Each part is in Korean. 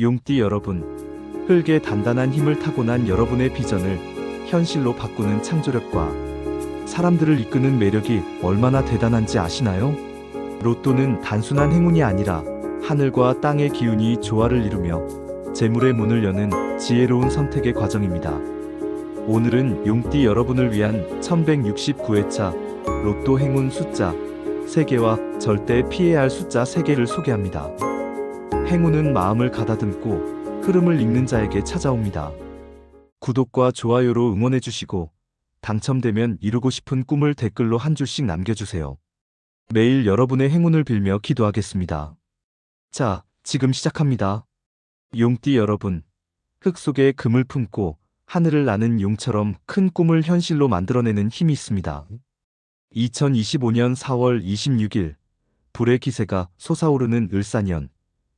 용띠 여러분, 흙의 단단한 힘을 타고난 여러분의 비전을 현실로 바꾸는 창조력과 사람들을 이끄는 매력이 얼마나 대단한지 아시나요? 로또는 단순한 행운이 아니라 하늘과 땅의 기운이 조화를 이루며 재물의 문을 여는 지혜로운 선택의 과정입니다. 오늘은 용띠 여러분을 위한 1169회차 로또 행운 숫자 3개와 절대 피해야 할 숫자 3개를 소개합니다. 행운은 마음을 가다듬고 흐름을 읽는 자에게 찾아옵니다. 구독과 좋아요로 응원해주시고 당첨되면 이루고 싶은 꿈을 댓글로 한 줄씩 남겨주세요. 매일 여러분의 행운을 빌며 기도하겠습니다. 자, 지금 시작합니다. 용띠 여러분, 흙 속에 금을 품고 하늘을 나는 용처럼 큰 꿈을 현실로 만들어내는 힘이 있습니다. 2025년 4월 26일, 불의 기세가 솟아오르는 을사년,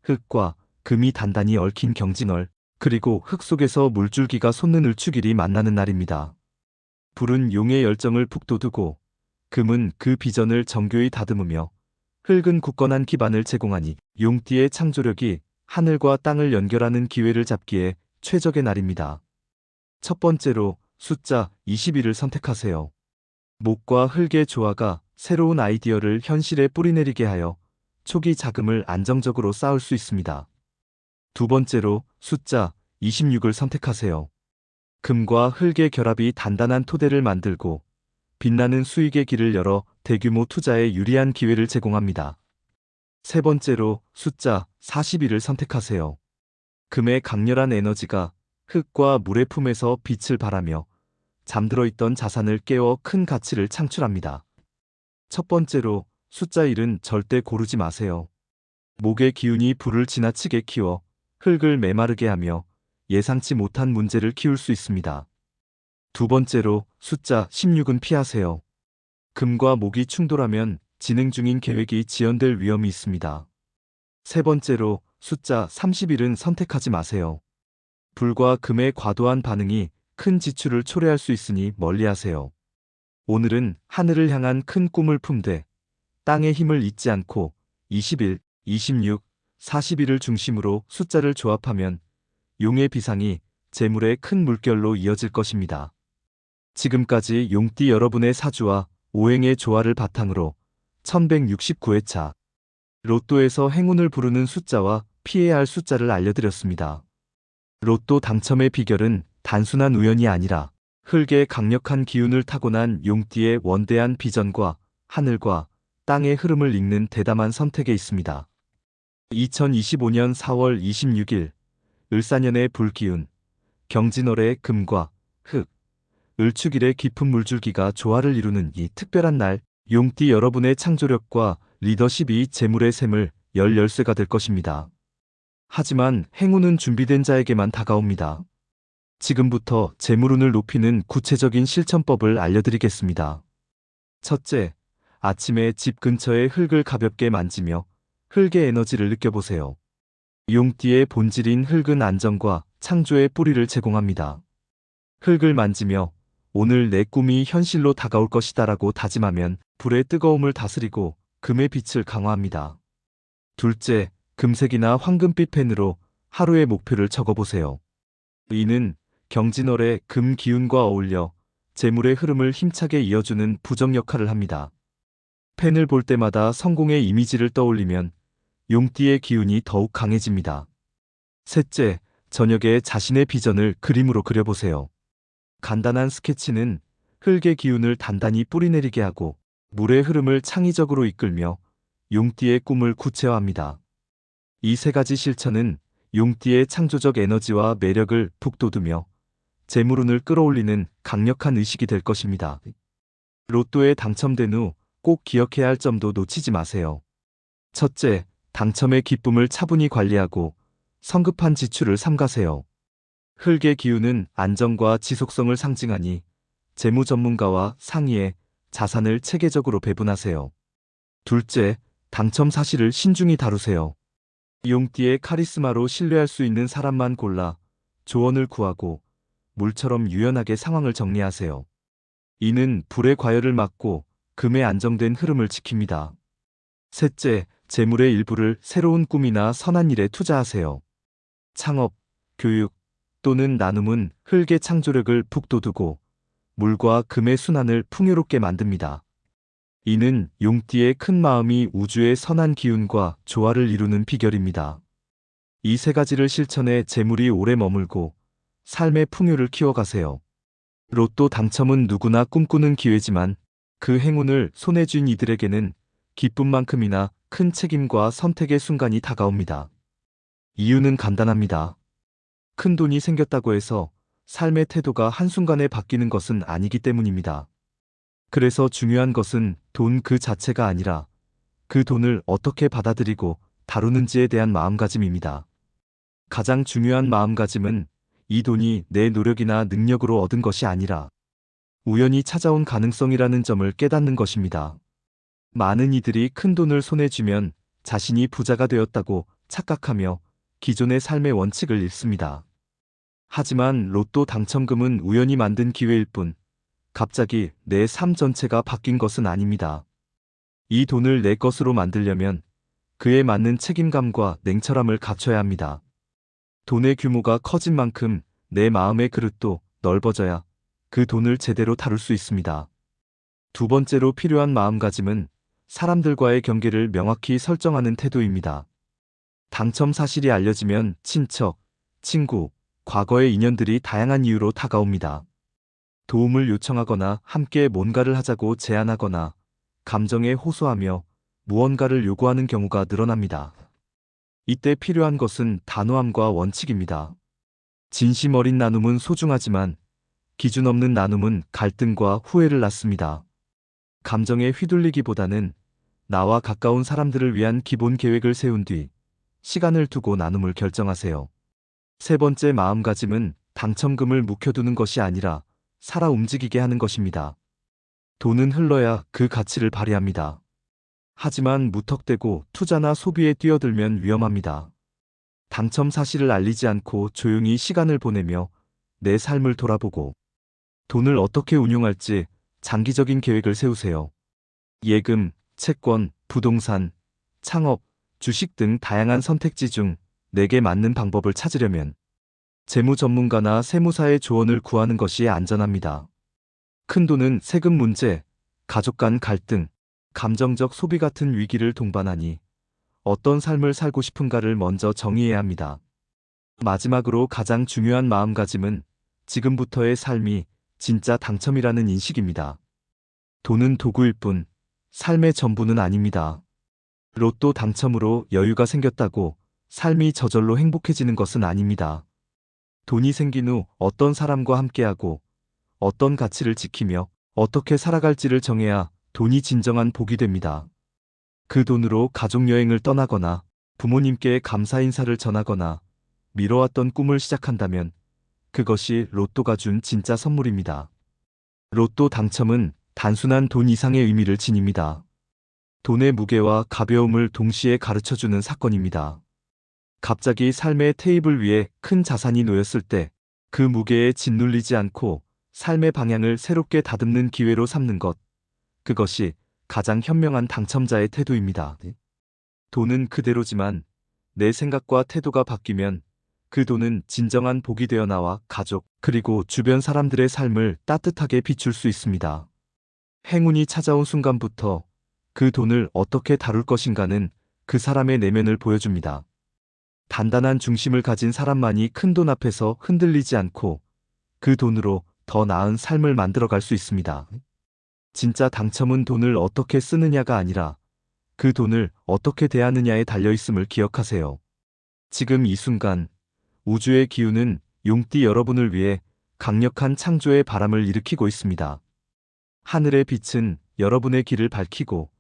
흙과 금이 단단히 얽힌 경진월, 그리고 흙 속에서 물줄기가 솟는 을축일이 만나는 날입니다. 불은 용의 열정을 북돋우고 금은 그 비전을 정교히 다듬으며 흙은 굳건한 기반을 제공하니 용띠의 창조력이 하늘과 땅을 연결하는 기회를 잡기에 최적의 날입니다. 첫 번째로 숫자 21을 선택하세요. 목과 흙의 조화가 새로운 아이디어를 현실에 뿌리내리게 하여 초기 자금을 안정적으로 쌓을 수 있습니다. 두 번째로 숫자 26을 선택하세요. 금과 흙의 결합이 단단한 토대를 만들고 빛나는 수익의 길을 열어 대규모 투자에 유리한 기회를 제공합니다. 세 번째로 숫자 41을 선택하세요. 금의 강렬한 에너지가 흙과 물의 품에서 빛을 발하며 잠들어 있던 자산을 깨워 큰 가치를 창출합니다. 첫 번째로 숫자 1은 절대 고르지 마세요. 목의 기운이 불을 지나치게 키워 흙을 메마르게 하며 예상치 못한 문제를 키울 수 있습니다. 두 번째로 숫자 16은 피하세요. 금과 목이 충돌하면 진행 중인 계획이 지연될 위험이 있습니다. 세 번째로 숫자 31은 선택하지 마세요. 불과 금의 과도한 반응이 큰 지출을 초래할 수 있으니 멀리하세요. 오늘은 하늘을 향한 큰 꿈을 품되 땅의 힘을 잊지 않고 21, 26, 41을 중심으로 숫자를 조합하면 용의 비상이 재물의 큰 물결로 이어질 것입니다. 지금까지 용띠 여러분의 사주와 오행의 조화를 바탕으로 1169회차 로또에서 행운을 부르는 숫자와 피해야 할 숫자를 알려드렸습니다. 로또 당첨의 비결은 단순한 우연이 아니라 흙의 강력한 기운을 타고난 용띠의 원대한 비전과 하늘과 땅의 흐름을 읽는 대담한 선택에 있습니다. 2025년 4월 26일, 을사년의 불기운, 경진월의 금과 흙, 을축일의 깊은 물줄기가 조화를 이루는 이 특별한 날, 용띠 여러분의 창조력과 리더십이 재물의 샘을 열 열쇠가 될 것입니다. 하지만 행운은 준비된 자에게만 다가옵니다. 지금부터 재물운을 높이는 구체적인 실천법을 알려드리겠습니다. 첫째, 아침에 집 근처의 흙을 가볍게 만지며 흙의 에너지를 느껴보세요. 용띠의 본질인 흙은 안정과 창조의 뿌리를 제공합니다. 흙을 만지며 오늘 내 꿈이 현실로 다가올 것이다라고 다짐하면 불의 뜨거움을 다스리고 금의 빛을 강화합니다. 둘째, 금색이나 황금빛 펜으로 하루의 목표를 적어보세요. 이는 경진월의 금 기운과 어울려 재물의 흐름을 힘차게 이어주는 부적 역할을 합니다. 펜을 볼 때마다 성공의 이미지를 떠올리면 용띠의 기운이 더욱 강해집니다. 셋째, 저녁에 자신의 비전을 그림으로 그려보세요. 간단한 스케치는 흙의 기운을 단단히 뿌리내리게 하고 물의 흐름을 창의적으로 이끌며 용띠의 꿈을 구체화합니다. 이 세 가지 실천은 용띠의 창조적 에너지와 매력을 북돋우며 재물운을 끌어올리는 강력한 의식이 될 것입니다. 로또에 당첨된 후 꼭 기억해야 할 점도 놓치지 마세요. 첫째, 당첨의 기쁨을 차분히 관리하고 성급한 지출을 삼가세요. 흙의 기운은 안정과 지속성을 상징하니 재무 전문가와 상의해 자산을 체계적으로 배분하세요. 둘째, 당첨 사실을 신중히 다루세요. 용띠의 카리스마로 신뢰할 수 있는 사람만 골라 조언을 구하고 물처럼 유연하게 상황을 정리하세요. 이는 불의 과열을 막고 금의 안정된 흐름을 지킵니다. 셋째, 재물의 일부를 새로운 꿈이나 선한 일에 투자하세요. 창업, 교육 또는 나눔은 흙의 창조력을 북돋우고 물과 금의 순환을 풍요롭게 만듭니다. 이는 용띠의 큰 마음이 우주의 선한 기운과 조화를 이루는 비결입니다. 이 세 가지를 실천해 재물이 오래 머물고 삶의 풍요를 키워가세요. 로또 당첨은 누구나 꿈꾸는 기회지만 그 행운을 손에 쥔 이들에게는 기쁨만큼이나 큰 책임과 선택의 순간이 다가옵니다. 이유는 간단합니다. 큰 돈이 생겼다고 해서 삶의 태도가 한순간에 바뀌는 것은 아니기 때문입니다. 그래서 중요한 것은 돈 그 자체가 아니라 그 돈을 어떻게 받아들이고 다루는지에 대한 마음가짐입니다. 가장 중요한 마음가짐은 이 돈이 내 노력이나 능력으로 얻은 것이 아니라 우연히 찾아온 가능성이라는 점을 깨닫는 것입니다. 많은 이들이 큰 돈을 손에 쥐면 자신이 부자가 되었다고 착각하며 기존의 삶의 원칙을 잃습니다. 하지만 로또 당첨금은 우연히 만든 기회일 뿐 갑자기 내 삶 전체가 바뀐 것은 아닙니다. 이 돈을 내 것으로 만들려면 그에 맞는 책임감과 냉철함을 갖춰야 합니다. 돈의 규모가 커진 만큼 내 마음의 그릇도 넓어져야 그 돈을 제대로 다룰 수 있습니다. 두 번째로 필요한 마음가짐은 사람들과의 경계를 명확히 설정하는 태도입니다. 당첨 사실이 알려지면 친척, 친구, 과거의 인연들이 다양한 이유로 다가옵니다. 도움을 요청하거나 함께 뭔가를 하자고 제안하거나 감정에 호소하며 무언가를 요구하는 경우가 늘어납니다. 이때 필요한 것은 단호함과 원칙입니다. 진심 어린 나눔은 소중하지만 기준 없는 나눔은 갈등과 후회를 낳습니다. 감정에 휘둘리기보다는 나와 가까운 사람들을 위한 기본 계획을 세운 뒤 시간을 두고 나눔을 결정하세요. 세 번째 마음가짐은 당첨금을 묵혀두는 것이 아니라 살아 움직이게 하는 것입니다. 돈은 흘러야 그 가치를 발휘합니다. 하지만 무턱대고 투자나 소비에 뛰어들면 위험합니다. 당첨 사실을 알리지 않고 조용히 시간을 보내며 내 삶을 돌아보고 돈을 어떻게 운용할지 장기적인 계획을 세우세요. 예금, 채권, 부동산, 창업, 주식 등 다양한 선택지 중 내게 맞는 방법을 찾으려면 재무 전문가나 세무사의 조언을 구하는 것이 안전합니다. 큰 돈은 세금 문제, 가족 간 갈등, 감정적 소비 같은 위기를 동반하니 어떤 삶을 살고 싶은가를 먼저 정의해야 합니다. 마지막으로 가장 중요한 마음가짐은 지금부터의 삶이 진짜 당첨이라는 인식입니다. 돈은 도구일 뿐 삶의 전부는 아닙니다. 로또 당첨으로 여유가 생겼다고 삶이 저절로 행복해지는 것은 아닙니다. 돈이 생긴 후 어떤 사람과 함께하고 어떤 가치를 지키며 어떻게 살아갈지를 정해야 돈이 진정한 복이 됩니다. 그 돈으로 가족여행을 떠나거나 부모님께 감사 인사를 전하거나 미뤄왔던 꿈을 시작한다면 그것이 로또가 준 진짜 선물입니다. 로또 당첨은 단순한 돈 이상의 의미를 지닙니다. 돈의 무게와 가벼움을 동시에 가르쳐주는 사건입니다. 갑자기 삶의 테이블 위에 큰 자산이 놓였을 때 그 무게에 짓눌리지 않고 삶의 방향을 새롭게 다듬는 기회로 삼는 것, 그것이 가장 현명한 당첨자의 태도입니다. 돈은 그대로지만 내 생각과 태도가 바뀌면 그 돈은 진정한 복이 되어 나와 가족, 그리고 주변 사람들의 삶을 따뜻하게 비출 수 있습니다. 행운이 찾아온 순간부터 그 돈을 어떻게 다룰 것인가는 그 사람의 내면을 보여줍니다. 단단한 중심을 가진 사람만이 큰 돈 앞에서 흔들리지 않고 그 돈으로 더 나은 삶을 만들어갈 수 있습니다. 진짜 당첨은 돈을 어떻게 쓰느냐가 아니라 그 돈을 어떻게 대하느냐에 달려있음을 기억하세요. 지금 이 순간 우주의 기운은 용띠 여러분을 위해 강력한 창조의 바람을 일으키고 있습니다. 하늘의 빛은 여러분의 길을 밝히고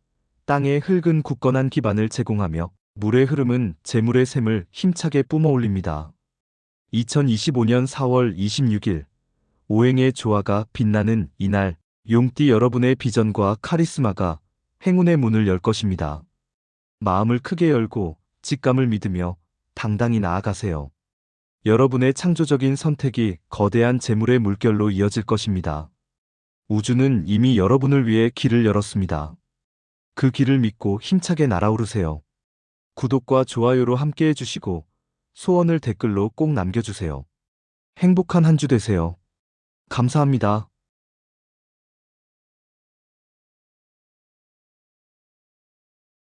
땅의 흙은 굳건한 기반을 제공하며 물의 흐름은 재물의 샘을 힘차게 뿜어올립니다. 2025년 4월 26일 오행의 조화가 빛나는 이날 용띠 여러분의 비전과 카리스마가 행운의 문을 열 것입니다. 마음을 크게 열고 직감을 믿으며 당당히 나아가세요. 여러분의 창조적인 선택이 거대한 재물의 물결로 이어질 것입니다. 우주는 이미 여러분을 위해 길을 열었습니다. 그 길을 믿고 힘차게 날아오르세요. 구독과 좋아요로 함께 해주시고 소원을 댓글로 꼭 남겨주세요. 행복한 한 주 되세요. 감사합니다.